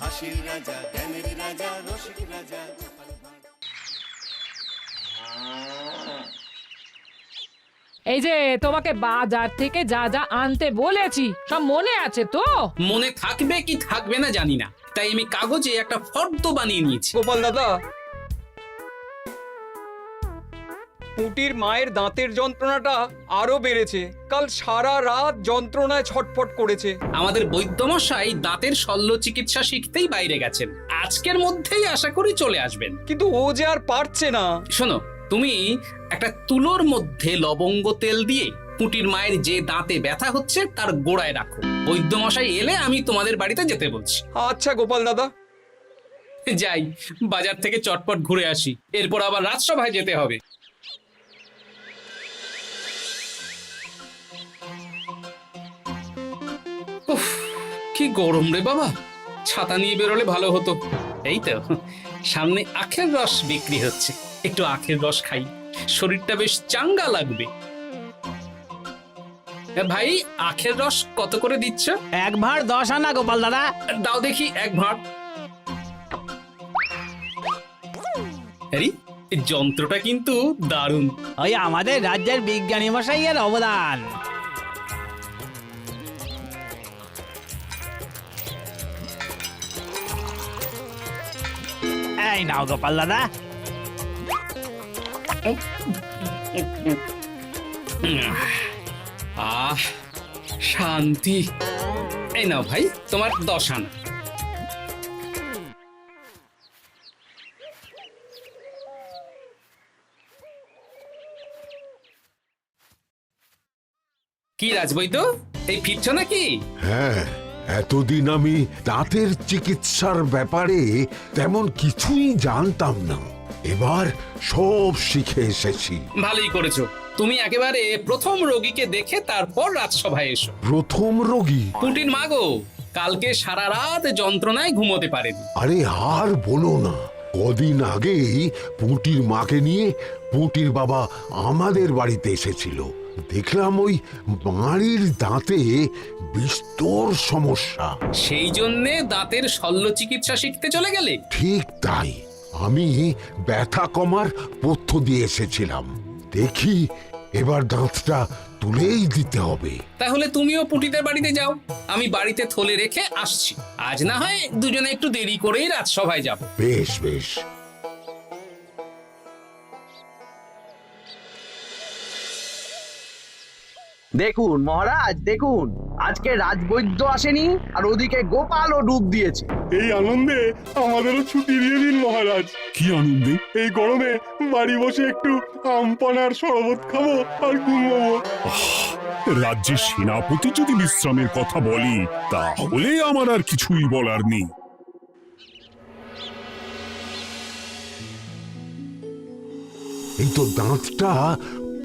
হাসির রাজা, জ্ঞানের রাজা, রসিক রাজা। এই যে তোমাকে বাজার থেকে যা যা আনতে বলেছি সব মনে আছে তো? মনে থাকবে কি থাকবে না জানি না, তাই আমি কাগজে একটা ফর্দ বানিয়ে নিয়েছি। গোপাল দাদা, পুটির মায়ের দাঁতের যন্ত্রণাটা আরো বেড়েছে। কাল সারা রাত যন্ত্রণায় ছটফট করেছে। আমাদের বৈদ্যমশাই দাঁতের শল্য চিকিৎসা শিখতেই বাইরে গেছেন, আজকের মধ্যেই আশা করি চলে আসবেন। কিন্তু ও যে আর পারছে না। শোনো, তুমি একটা তুলোর মধ্যে লবঙ্গ তেল দিয়ে পুটির মায়ের যে দাঁতে ব্যথা হচ্ছে তার গোড়ায় রাখো। বৈদ্যমশাই এলে আমি তোমাদের বাড়িতে যেতে বলছি। আচ্ছা গোপাল দাদা। যাই, বাজার থেকে চটপট ঘুরে আসি, এরপর আবার রাজসভায় যেতে হবে। উফ, কি গরম রে বাবা, ছাতা নিয়ে বেরোলে ভালো হতো। এই তো সামনে আখের রস বিক্রি হচ্ছে, একটু আখের রস খাই, শরীরটা বেশ চাঙ্গা লাগবে। ভাই, আখের রস কত করে দিচ্ছ? 1 ভাঁড় 10 আনা গোপাল দাদা। দাও দেখি 1 ভাঁড়। আরে, এই যন্ত্রটা কিন্তু দারুণ। ওই আমাদের রাজ্যের বিজ্ঞানী মশাইয়ের অবদান। এই নাও গোপাল দাদা। আহ, শান্তি। এই নাও ভাই, তোমার 10 আনা। কি রাজবৈদ্য, এই ফিরছ নাকি? হ্যাঁ, এতদিন আমি দাঁতের চিকিৎসার ব্যাপারে তেমন কিছুই জানতাম না, এবার সব শিখে এসেছি। ভালোই করেছো, তুমি একেবারে প্রথম রোগীকে দেখে তারপর রাজসভায় এসো। প্রথম রোগী? পুটির মা গো, কালকে সারা রাত যন্ত্রণায় ঘুমোতে পারেনি। আরে আর বলো না, কদিন আগেই পুঁটির মাকে নিয়ে পুঁটির বাবা আমাদের বাড়িতে এসেছিল। দেখলাম ওই বাড়ির দাঁতে বিস্তর সমস্যা। সেই জন্যে দাঁতের শল্য চিকিৎসা শিখতে চলে গেলে? ঠিক তাই, আমি ব্যথা কমার পথ্য দিয়ে এসেছিলাম। দেখি এবার দাঁতটা তুলেই দিতে হবে। তাহলে তুমিও পুটিদের বাড়িতে যাও, আমি বাড়িতে থলে রেখে আসছি। আজ না হয় দুজনে একটু দেরি করেই রাজসভায় যাব। বেশ বেশ। দেখুন মহারাজ, দেখুন আজকে রাজবৈদ্য আসেনি, আর ওদিকে গোপালও ডুব দিয়েছে। এই আনন্দে আমাদেরও ছুটি দিয়ে দিন মহারাজ। কি আনন্দে? এই গরমে বাড়ি বসে একটু আমপানার শরবত খাবো আর ঘুমবো। রাজ্যের সেনাপতি যদি বিশ্রামের কথা বলি, তাহলে আমার আর কিছুই বলার নেই। এই তো দাঁতটা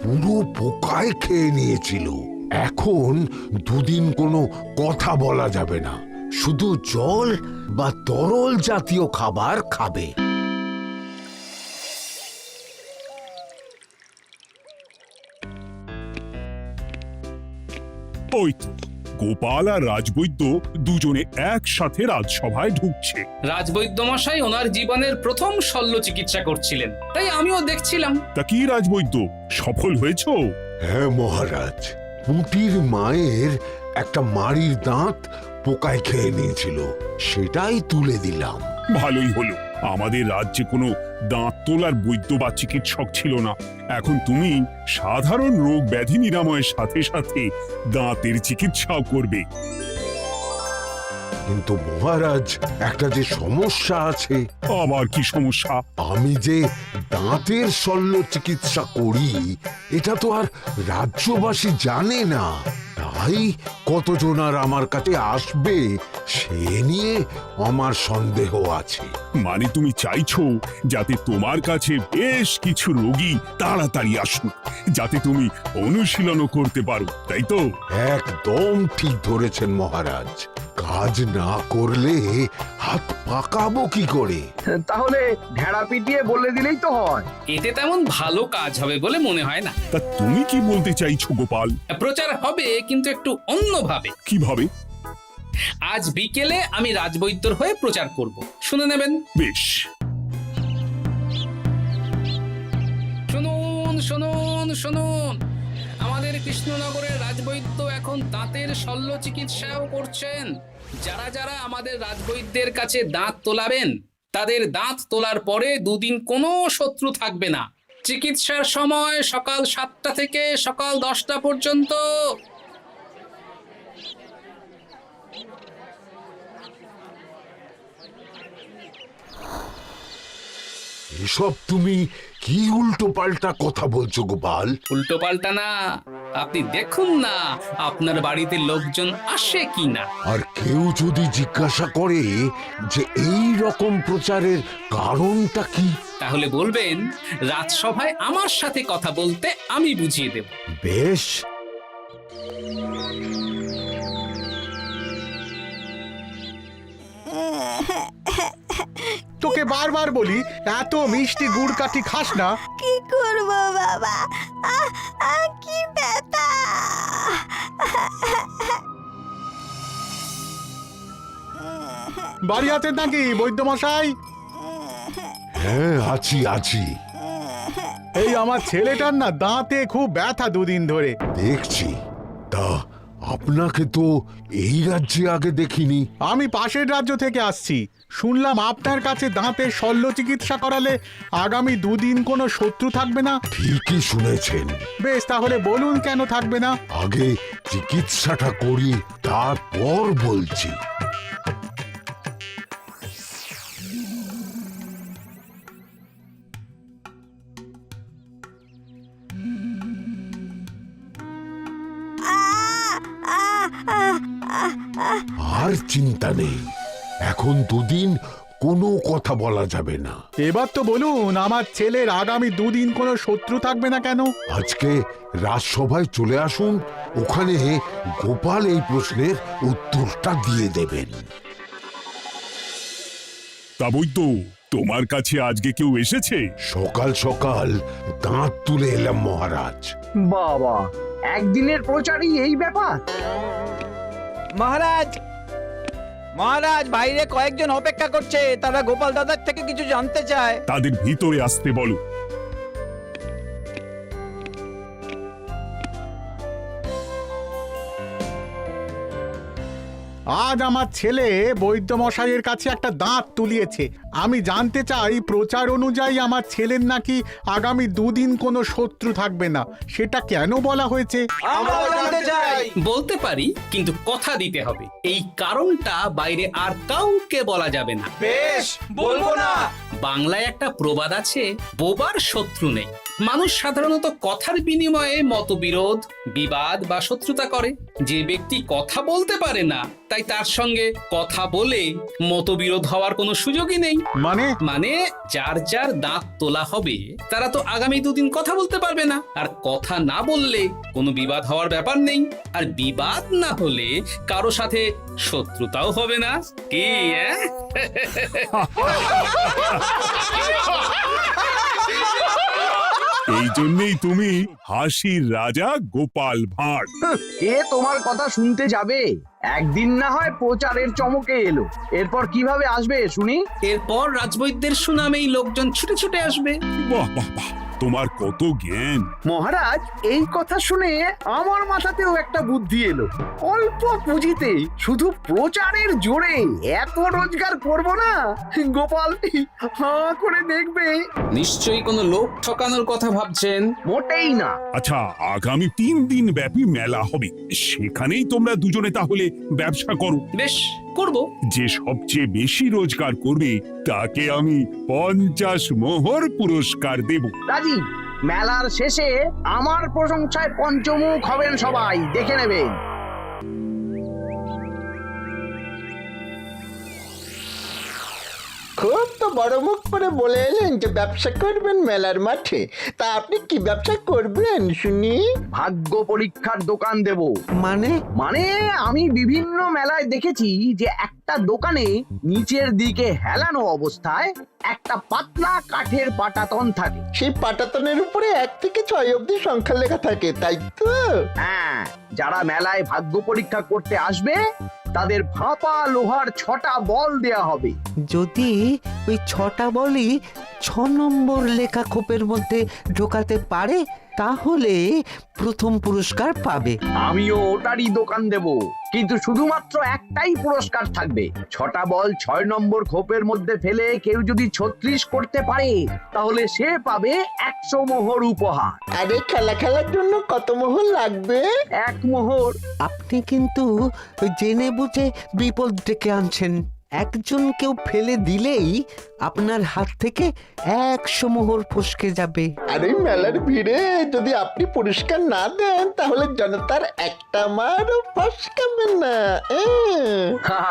পুরো পোকায় খেয়ে নিয়েছিল। এখন দুদিন কোনো কথা বলা যাবে না, শুধু জল বা তরল জাতীয় খাবার খাবে। ওই তো গোপাল আর রাজবৈদ্য দুজনে একসাথে রাজসভায় ঢুকছে। রাজবৈদ্য মশাই ওনার জীবনের প্রথম শল্য চিকিৎসা করছিলেন, তাই আমিও দেখছিলাম। তা কি রাজবৈদ্য, সফল হয়েছো? হ্যাঁ মহারাজ, পুঁটির মায়ের একটা মাড়ির দাঁত পোকায় খেয়ে নিয়েছিল, সেটাই তুলে দিলাম। ভালোই হলো, আমাদের রাজ্যে কোনো দাঁত তোলার বৈদ্য বা চিকিৎসক ছিল না। এখন তুমি সাধারণ রোগ ব্যাধি নিরাময়ের সাথে সাথে দাঁতের চিকিৎসাও করবে। কিন্তু মহারাজ, একটা যে সমস্যা আছে। আবার কি সমস্যা? আমি যে দাঁতের শল্য চিকিৎসা করি এটা তো আর রাজ্যবাসী জানে না, তাই কতজন আর আমার কাছে আসবে সে নিয়ে আমার সন্দেহ আছে। মানে তুমি চাইছো যাতে তোমার কাছে বেশ কিছু রোগী তাড়াতাড়ি আসুক, যাতে তুমি অনুশীলনও করতে পারো, তাই তো? একদম ঠিক ধরেছেন মহারাজ, কাজ না করলে হাত পাকাবো কি করে? তাহলে ঢেড়া পিটিয়ে বলে দিলেই তো হয়। এতে তেমন ভালো কাজ হবে বলে মনে হয় না। তা তুমি কি বলতে চাইছো গোপাল? প্রচার হবে, কিন্তু একটু অন্যভাবে। কিভাবে? আজ বিকেলে আমি রাজবৈদ্যর হয়ে প্রচার করব, শুনে নেবেন। বেশ। শুনুন শুনুন শুনুন, আমাদের কৃষ্ণনগরের রাজবৈদ্য এখন দাঁতের শল্য চিকিৎসাও করছেন। যারা যারা আমাদের রাজবৈদ্যের কাছে দাঁত তোলাবেন, তাদের দাঁত তোলার পরে দুদিন কোনো শত্রু থাকবে না। চিকিৎসার সময় সকাল 7টা থেকে সকাল 10টা পর্যন্ত। এসব তুমি কি উল্টো পাল্টা কথা বলছো গোপাল? উল্টো পাল্টা না, আপনি দেখুন না আপনার বাড়িতে লোকজন আসে কিনা। আর কেউ যদি জিজ্ঞাসা করে যে এই রকম প্রচারের কারণটা কি, তাহলে বলবেন রাজসভায় আমার সাথে কথা বলতে আমি বুঝিয়ে দেব। বেশ। তোকে বারবার বলি এত মিষ্টি গুড় কাঠি খাস না। কি করব বাবা, কি ব্যথা! বাড়ি আছেন নাকি বৈদ্যমশাই? হ্যাঁ, আছি আছি। এই আমার ছেলেটার না দাঁতে খুব ব্যথা দুদিন ধরে। দেখছি। তা আপনাকে তো এই রাজ্যে আগে দেখিনি। আমি পাশের রাজ্য থেকে আসছি। শুনলাম আপনার কাছে দাঁতের শল্য চিকিৎসা করালে আগামী দুদিন কোনো শত্রু থাকবে না। ঠিকই শুনেছেন। বেশ, তাহলে বলুন কেন থাকবে না? আগে চিকিৎসাটা করি, তারপর বলছি। আর চিন্তা নেই, এখন দুদিন কোনো কথা বলা যাবে না। এবার তো বলুন আমার ছেলের আগামী দুদিন কোনো শত্রু থাকবে না কেন? আজকে রাজসভায় চলে আসুন, ওখানে গোপাল এই প্রশ্নের উত্তরটা দিয়ে দেবেন। তা বৈদ্য, তোমার কাছে আজকে কেউ এসেছে? সকাল সকাল দাঁত তুলে এলাম মহারাজ। বাবা, একদিনের প্রচারই এই ব্যাপার? মহারাজ, মহারাজ, বাইরে কয়েকজন অপেক্ষা করছে, তারা গোপাল দাদার থেকে কিছু জানতে চায়। তাদের ভিতরে আসতে বলো। আজ আমার ছেলে বৈদ্যমশাইয়ের কাছে একটা দাঁত তুলিয়েছে। আমি জানতে চাই প্রচার অনুযায়ী আমার ছেলের নাকি আগামী দুদিন কোনো শত্রু থাকবে না, সেটা কেন বলা হয়েছে? বলতে পারি, কিন্তু কথা দিতে হবে। এই কারণটা বাইরে আর কাউকে বলা যাবে না। বেশ, বলবো না। বাংলায় একটা প্রবাদ আছে, বোবার শত্রু নেই। মানুষ সাধারণত কথার বিনিময়ে মতবিরোধ, বিবাদ বা শত্রুতা করে। যে ব্যক্তি কথা বলতে পারে না, তাই তার সঙ্গে কথা বলে মতবিরোধ হওয়ার কোনো সুযোগই নেই। মানে যার যার দাঁত তোলা হবে, তারা তো আগামী দুদিন কথা বলতে পারবে না। আর কথা না বললে কোনো বিবাদ হওয়ার ব্যাপার নেই। আর বিবাদ না হলে কারো সাথে শত্রুতাও হবে না। কি এই জন্যই তুমি হাসির রাজা গোপাল ভাঁড়। কে তোমার কথা শুনতে যাবে? একদিন না হয় প্রচারের চমকে এলো, এরপর কিভাবে আসবে শুনি? এরপর রাজবৈদ্যের সুনামেই লোকজন ছুটে ছুটে আসবে। বাহ বাহ বাহ, তোমার কত জ্ঞান! মহারাজ, এই কথা শুনে আমার মাথাতেও একটা বুদ্ধি এলো। অল্প পুঁজিতে শুধু প্রচারের জোরে এত রোজগার করব না, গোপাল হাঁ করে দেখবে। নিশ্চয়ই কোনো লোক ঠকানোর কথা ভাবছেন। মোটেই না। আচ্ছা, আগামী 3 দিন ব্যাপী মেলা হবে, সেখানেই তোমরা দুজনে তাহলে ব্যবসা করো। বেশ, করব। যে সবচেয়ে বেশি রোজগার করবে তাকে আমি 50 মোহর পুরস্কার দেব। রাজি। মেলার শেষে আমার প্রশংসায় পঞ্চমুখ হবেন সবাই, দেখে নেবেন। খুব তো বড় মুখ করে বলে এলেন যে ব্যবসা করবেন মেলার মাঠে। তা আপনি কি ব্যবসা করবেন শুনি? ভাগ্য পরীক্ষার দোকান দেব। মানে আমি বিভিন্ন মেলায় দেখেছি যে একটা দোকানে নিচের দিকে হেলানো অবস্থায় একটা পাতলা কাঠের পাটাতন থাকে। সেই পাটাতনের উপরে 1 থেকে 6 অবধি সংখ্যা লেখা থাকে, তাই তো? হ্যাঁ, যারা মেলায় ভাগ্য পরীক্ষা করতে আসবে তাদের ভাপা লোহার 6টা বল দেয়া হবে। যদি ওই 6টা বলই 6 নম্বর লেখা খোপের মধ্যে ঢোকাতে পারে তাহলে প্রথম পুরস্কার পাবে। আমিও ওটারই দোকান দেব, কিন্তু শুধুমাত্র একটাই পুরস্কার থাকবে। 6টা বল 6 নম্বর খোপের মধ্যে ফেলে কেউ যদি 36 করতে পারে তাহলে সে পাবে 100 মোহর উপহার। আরে খেলার জন্য কত মোহর লাগবে? 1 মোহর। আপনি কিন্তু জেনে বুঝে বিপদ ডেকে আনছেন। একজন কেউ ফেলে দিলেই আপনার হাত থেকে 100 মোহর ফসকে যাবে। আরে মেলার ভিড়ে যদি আপনি পুরস্কার না দেন তাহলে জনতার একটা মারও ফসকাবে না।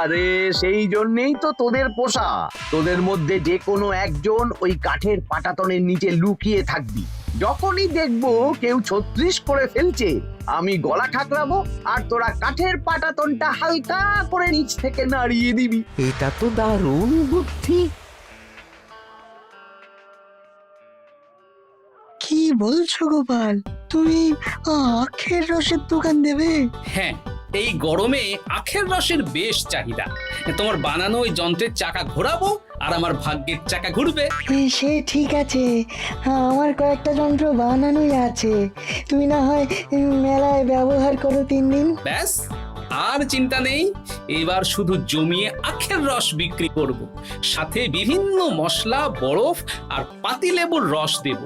আরে সেই জন্যই তো তোদের পোষা। তোদের মধ্যে যে কোনো একজন ওই কাঠের পাটাতনের নিচে লুকিয়ে থাকবি। যখনই দেখবো কেউ 36 করে ফেলছে আমি গলা ঠাকরাবো আর তোরা কাঠের পাটাতনটা হালকা করে নিচ থেকে নাড়িয়ে দিবি। এটা তো দারুণ বুদ্ধি। কি বলছো গোপাল, তুমি আখের রসের দোকান দেবে? হ্যাঁ, এই গরমে আখের রসের বেশ চাহিদা। তোমার বানানো ওই যন্ত্রের চাকা ঘোরাবো আর আমার ভাগ্যের চাকা ঘুরবে। সে ঠিক আছে, আমার কয়েকটা যন্ত্র বানানোই আছে। তুমি না হয় মেলায় ব্যবহার করো 3 দিন। ব্যাস, আর চিন্তা নেই। এবার শুধু জমিয়ে আখের রস বিক্রি করব, সাথে বিভিন্ন মশলা, বরফ আর পাতিলেবুর রস দেব।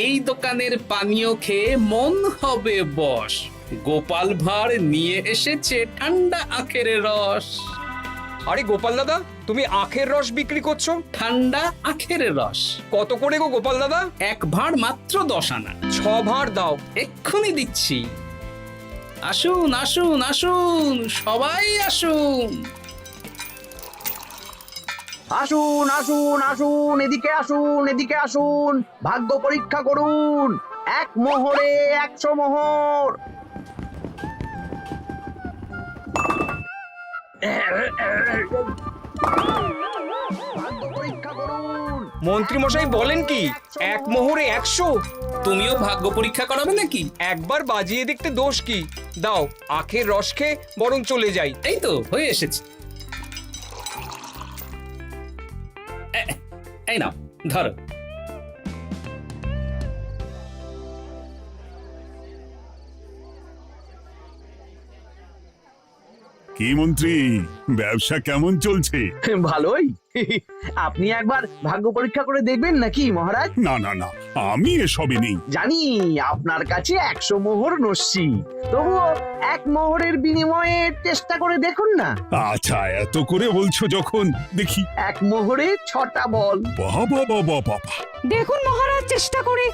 এই দোকানের পানীয় খেয়ে মন হবে বশ। গোপাল ভাঁড় নিয়ে এসেছে ঠান্ডা আখের রস। আরে গোপাল দাদা, তুমি আখের রস বিক্রি করছো? ঠান্ডা আখের রস কত করে গো গোপাল দাদা? 1 ভাঁড় মাত্র 10 আনা। 6 ভাঁড় দাও। এক্ষুনি দিচ্ছি। আসুন আসুন আসুন, সবাই আসুন। আসুন আসুন আসুন, এদিকে আসুন, এদিকে আসুন, ভাগ্য পরীক্ষা করুন। 1 মোহরে 100 মোহর। ভাগ্য পরীক্ষা করুন। মন্ত্রী মশাই বলেন কি 1 মোহরে 100? তুমিও ভাগ্য পরীক্ষা করাবে নাকি? একবার বাজিয়ে দেখতে দোষ কি? দাও, আখের রস খেয়ে বরং চলে যাই। এই তো হয়ে এসেছে। এই নাও, ধরো। কি মন্ত্রী, ব্যবসা কেমন চলছে? ভালোই। আপনি একবার ভাগ্য পরীক্ষা করে দেখবেন নাকি মহারাজ? না না না, আমি এসবে নেই। জানি আপনার কাছে 100 মোহর নস্যি, তবুও 1 মোহরের বিনিময়ে চেষ্টা করে দেখুন না। আচ্ছা, এত করে বলছো যখন, দেখি। 1 মোহরে 6টা বল। বাবা বাবা বাবা, দেখুন মহারাজ চেষ্টা করে।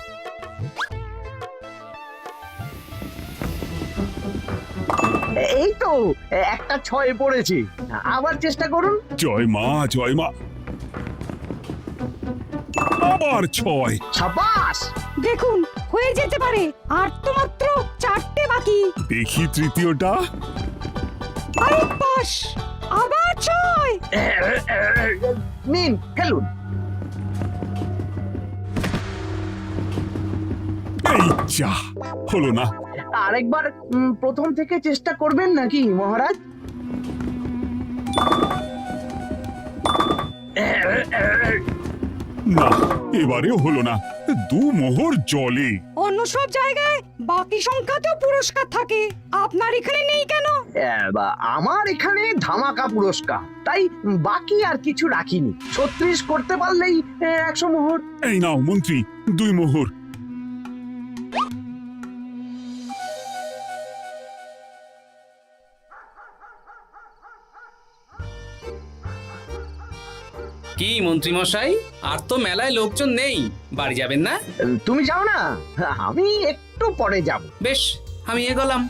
এই তো একটা 6 পড়েছে, আবার চেষ্টা করুন। জয় মা জয় মা। আবার 6। সাবাস। দেখুন হয়ে যেতে পারে, আর তো মাত্র 4টে বাকি। দেখি তৃতীয়টা। আরে পাস, আবার 6। নিন খেলুন। এই যা, হলো না। আরেকবার প্রথম থেকে চেষ্টা করবেন নাকি মহারাজ? না, এবারেও হলো না। 2 মোহর জলে। অন্য সব জায়গায় বাকি সংখ্যাতেও পুরস্কার থাকে, আপনার এখানে নেই কেন? আমার এখানে ধামাকা পুরস্কার, তাই বাকি আর কিছু রাখিনি। 36 করতে পারলেই 100 মোহর। এই নাও মন্ত্রী, 2 মোহর। কি মন্ত্রী মশাই, আর তো মেলায় লোকজন নেই, বাড়ি যাবেন না? তুমি যাও না, আমি একটু পরে যাব। বেশ, আমি এগোলাম।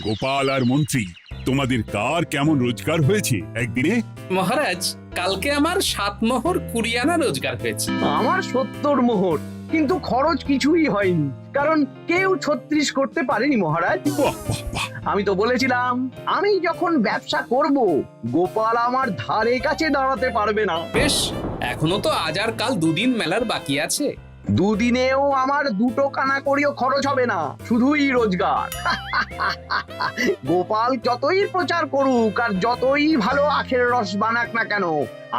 গোপাল আর মন্ত্রী, তোমাদের কার কেমন রোজগার হয়েছে একদিনে? মহারাজ, কালকে আমার 7 মোহর 20 আনা রোজগার হয়েছে। আমার 70 মোহর। কিন্তু খরচ কিছুই হয়নি, কারণ কেউ 36 করতে পারেনি মহারাজ। বাহ বাহ বাহ, আমি তো বলেছিলাম আমি যখন ব্যবসা করব, গোপাল আমার ধারে কাছে দাঁড়াতে পারবে না। বেশ, এখনো তো আজ আর কাল দুদিন মেলার বাকি আছে। দুদিনেও আমার 2 কানা করিও খরচ হবে না, শুধুই রোজগার। গোপাল যতই প্রচার করুক আর যতই ভালো আখের রস বানাক না কেন,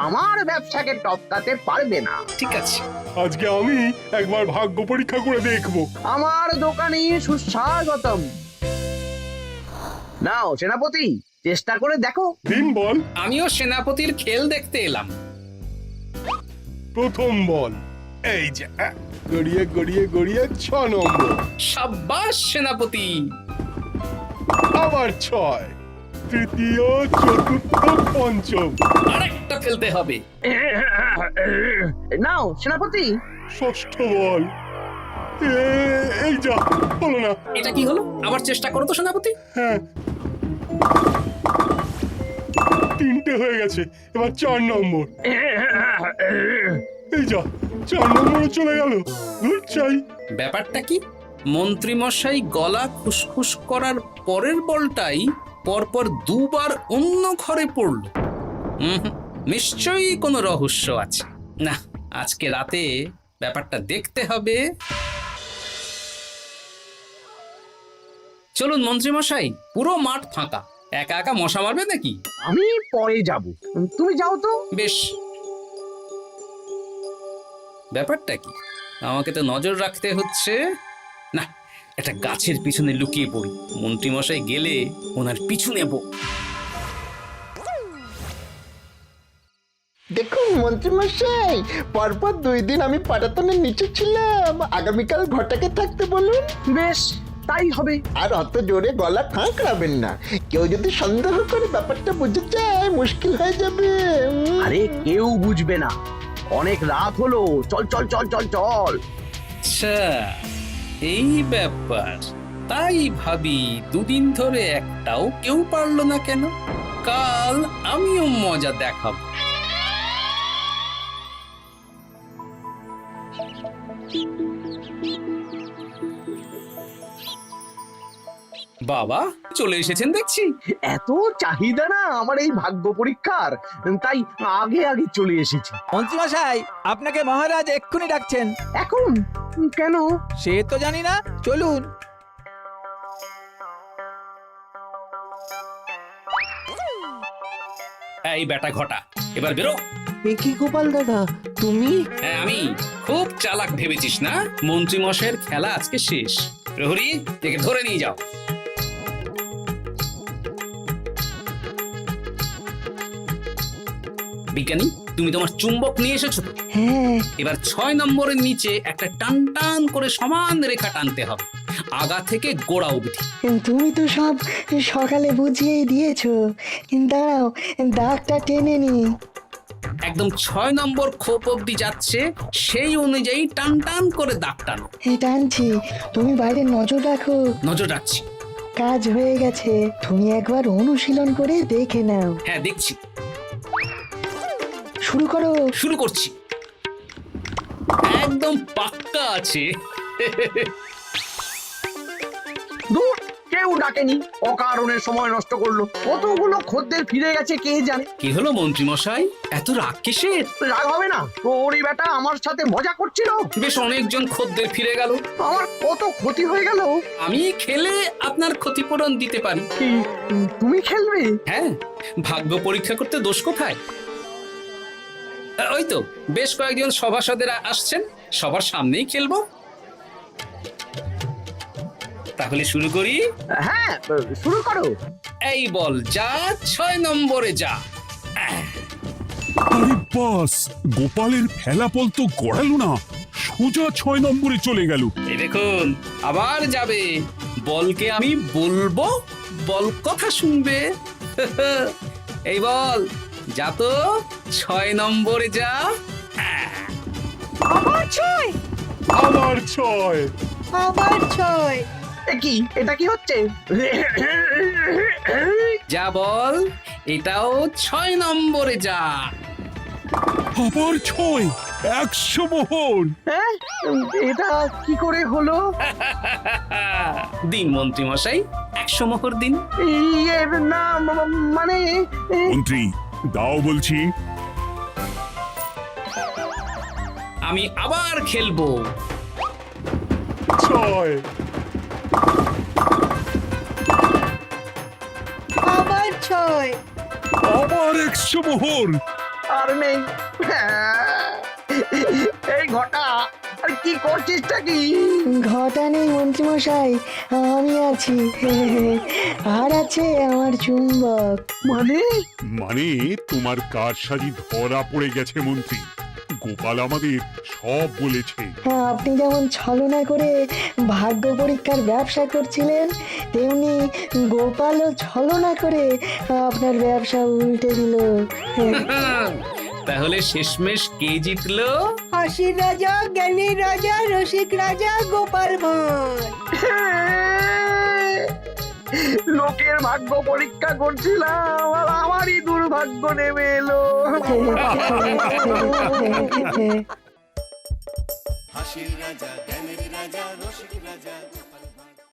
আমার ব্যবসাকে টপকাতে পারবে না। ঠিক আছে, আজকে আমি একবার ভাগ্য পরীক্ষা করে দেখবো। আমার দোকানে সুস্বাগতম। নাও সেনাপতি, চেষ্টা করে দেখো। দিন বল, আমিও সেনাপতির খেল দেখতে এলাম। প্রথম বল। এই যে গড়িয়ে গড়িয়ে গড়িয়ে 6 নম্বর, সাব্বাস সেনাপতি। আবার 6, তৃতীয়, চতুর্থ, পঞ্চম, আরেকটা ফেলতে হবে। নাও সেনাপতি। ষষ্ঠ বল। এই যা, হলো না। এটা কি হলো? আবার চেষ্টা করো তো সেনাপতি। হ্যাঁ, 3টে হয়ে গেছে, এবার 4 নম্বর। এই যা, 4 নম্বরে চলে গেল। চাই ব্যাপারটা কি? মন্ত্রী মশাই গলা খুসখুস করার পরের বলটাই পরপর 2বার অন্য ঘরে পড়ল। নিশ্চয়ই কোনো রহস্য আছে। না, আজকে রাতে ব্যাপারটা দেখতে হবে। চলুন মন্ত্রী মশাই, পুরো মাঠ ফাঁকা, একা একা মশা মারবে নাকি? আমি পরে যাব, তুমি যাও তো। বেশ। ব্যাপারটা কি? আমাকে তো নজর রাখতে হচ্ছে। না, একটা গাছের পিছনে লুকিয়ে পড়ি, মন্ত্রী মশাই গেলে ওনার পিছু নেব। দেখুন মন্ত্রীমশাই, পরপর 2 দিন আমি পাটাতনের নিচে ছিলাম। আগামীকাল ঘটাকে থাকতে বলুন। বেশ, তাই হবে। আর অত জোরে গলা খাঁকড়াবেন না, কেউ যদি সন্দেহ করে ব্যাপারটা বুঝে যায় মুশকিল হয়ে যাবে। আরে কেউ বুঝবে না, অনেক রাত হলো, চল চল চল চল চল। আচ্ছা, এই ব্যাপার। তাই ভাবি 2 দিন ধরে একটাও কেউ পারলো না কেন? কাল আমিও মজা দেখাবো। বাবা চলে এসেছেন দেখছি। এত চাহিদা না আমার এই ভাগ্য পরীক্ষার, তাই আগে আগে চলে এসেছি। মন্ত্রীমশাই, আপনাকে মহারাজ এক্ষুনি ডাকছেন। এখন কেন? সে তো জানি না, চলুন। এই বেটা ঘটা, এবার বেরো। এ কি গোপাল দাদা, তুমি? হ্যাঁ আমি। খুব চালাক ভেবেছিস না? মন্ত্রী মশাইয়ের খেলা আজকে শেষ। প্রহরী, একে ধরে নিয়ে যাও। বিজ্ঞানী, তুমি তোমার চুম্বক নিয়ে এসেছো তো? হ্যাঁ, এবার 6 নম্বরের নিচে একটা টান টান করে সমান রেখা টানতে হবে, আগা থেকে গোড়া অবধি। তুমি তো সব সকালে বুঝিয়েই দিয়েছো। দাঁড়াও, দাগটা টেনে নি। একদম 6 নম্বর খোপ অবধি যাচ্ছে, সেই অনুযায়ী টান টান করে দাগ টানো। টানছি, তুমি বাইরে নজর রাখো। নজর রাখছি। কাজ হয়ে গেছে, তুমি একবার অনুশীলন করে দেখে নাও। হ্যাঁ দেখছি। শুরু করো। শুরু করছি। একদম পাক্কা আছে। দূর, কেউ ডাকেনি, অকারণে সময় নষ্ট করলো। কতগুলো খদ্দের ফিরে গেছে কে জানে। কি হলো মন্ত্রী মশাই, এত রাগ কিসের? রাগ হবে না, ওরই বেটা আমার সাথে মজা করছিল। বেশ অনেকজন খদ্দের ফিরে গেল, আমার কত ক্ষতি হয়ে গেল। আমি খেলে আপনার ক্ষতিপূরণ দিতে পারি। তুমি খেলবে? হ্যাঁ, ভাগ্য পরীক্ষা করতে দোষ কোথায়? ওই তো বেশ কয়েকজন সভাসদেরা আসছেন, সবার সামনেই খেলবো। তাহলে শুরু করি। হ্যাঁ, শুরু করো। এই বল যা, 6 নম্বরে যা। আরে বাস, গোপালের ফেলাপল তো গড়ালো না, সোজা 6 নম্বরে চলে গেল। এই দেখুন, আবার যাবে। বলকে আমি বলবো, বল কথা শুনবে। এই বল যা তো, 6 নম্বরে যা। আবার 6, আবার 6, আবার 6। কি এটা কি হচ্ছে? যা বল, এটাও 6 নম্বরে যা। আবার 6, 100 মোহর। হ্যাঁ এটা কি করে হলো? দিন মন্ত্রী মশাই, 100 মোহর দিন। ইয়ে না মানে মন্ত্রী দাও বলছি। আমি আবার খেলবো। 6, আবার 6। আবার 100 মোহর। আর নেই। এই ঘটা আর কি করছিসটা কি? ঘটা নেই মন্ত্রীমশাই, আমি আছি। আর আছে আমার চুম্বক। মানে তোমার কারসাজি ধরা পড়ে গেছে মন্ত্রী। গোপাল আমাদের সব বলেছে। হ্যাঁ, আপনি যেমন ছলনা করে ভাগ্য পরীক্ষার ব্যবসা করছিলেন, তেমনি গোপালও ছলনা করে আপনার ব্যবসা উল্টে দিল। তাহলে শেষমেশ কে জিতলো? হাসির রাজা, জ্ঞানীর রাজা, রসিক রাজা গোপাল ভাঁড়। লোকের ভাগ্য পরীক্ষা করছিলাম আর আমারই দুর্ভাগ্য নেমে এলো। হাসির রাজা জ্ঞানের রাজা রসিক রাজা